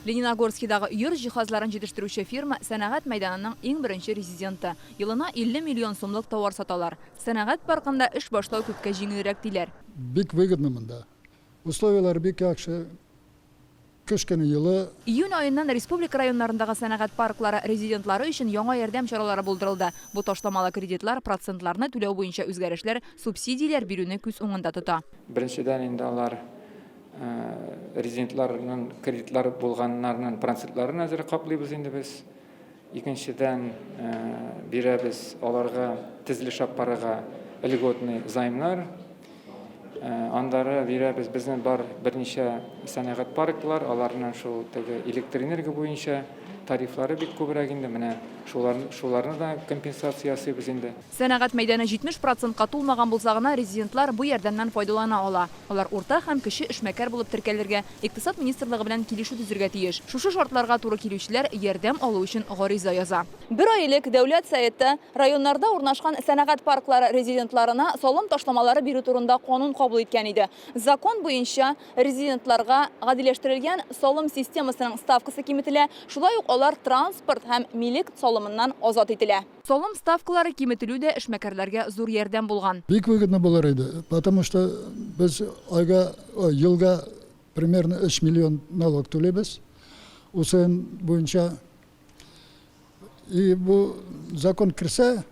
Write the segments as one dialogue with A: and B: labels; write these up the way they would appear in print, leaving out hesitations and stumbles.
A: Лениногорскийдагы үйір жиһазларын жетиштирүүчү фирма сәнәгать майданының ең бірінші резиденті. Йылына 50 миллион сомлык товар саталар. Сәнәгать паркында эш башлау күпкә җиңелрәк диләр.
B: Бик выгодно монда. Условиялар бик яхшы. Кышкыны йылы.
A: Июнь айыннан республика районнарындагы сәнәгать парклары резидентлары өчен яңа ярдәм чаралары булдырылды. Бу ташламалы кредитлар процентларны түләү буенча үзгәрешләр, субсидияләр бирүне күз уңында тота.
C: Беренчедән инде алар резидентларның кредитлар булганнарның процентларын әзер каплыйбыз инде без. Икенчедән бирәбез аларга тезлеш аппарага льготный займнар. Андары бирәбез безнең бар берничә сәнәгать парклар, аларның шул электр энергия буенча тарифлары бик күбрәк инде, менә шуларны да компенсациясы без инде.
A: Сәнәгать мәйданы 70%-ка тулмаган булса гына резидентлар бу ярдәмнән файдалана ала. Алар урта һәм кече эшмәкәр булып теркәлергә, икътисад министрлыгы белән килешү төзергә тиеш. Шушы шартларга туры килүчеләр ярдәм алу өчен гариза яза. Бер ай элек дәүләт советы районнарда урнашкан сәнәгать парклары резидентларына салым ташламалары бирү турында канун кабул иткән иде. Закон буенча резидентларга гадиләштерелгән салым системасының ставкасы киметелә, шулай ук алар транспорт һәм милек салымыннан азат ителә. Салым ставкалары киметелү дә эшмәкәрләргә зур ярдәм булган.
B: Бик выгодно булар иде, потому что без елга примерно 3 миллион налог түләбез. Усын буенча и бу закон кирсә,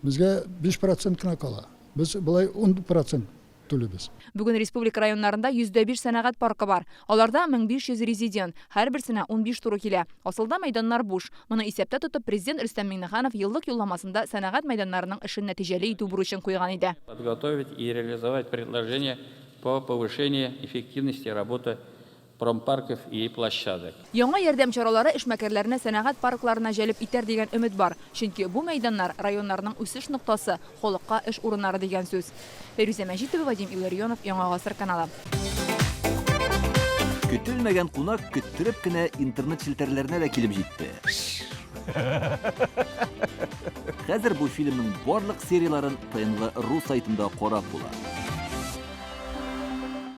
B: безгә 5% кына кала. Без булай 10% түләбез.
A: Бүген республика районнарында 105 сәнәгать паркы бар. Аларда 1500 резидент, һәр берсенә 15 туры килә. Асылда мәйданнар буш. Моны исәптә тотып президент Рөстәм Миңнеханов еллык юлламасында сәнәгать майданнарының эшен нәтиҗәле итү бурычын куйган иде.
D: Подготовить и реализовать предложения по повышению эффективности работы промпарков и площадок.
A: Яңа ярдәм чаралары эшмәкәрләрне сәнәгать паркларына җәлеп итәр дигән өмет бар. Чөнки бу мәйданнар районнарның үсеш ноктасы, халыкка эш урыннары дигән сүз. Фәрүзә Мәҗитова, Вадим Илларионов, Яңа Гасыр каналы.
E: Көтелмәгән кунак көттереп кенә интернет челтәрләренә дә килеп җитте. Хәзер бу фильмның барлык серияларын ТНВ.ру сайтында карап була.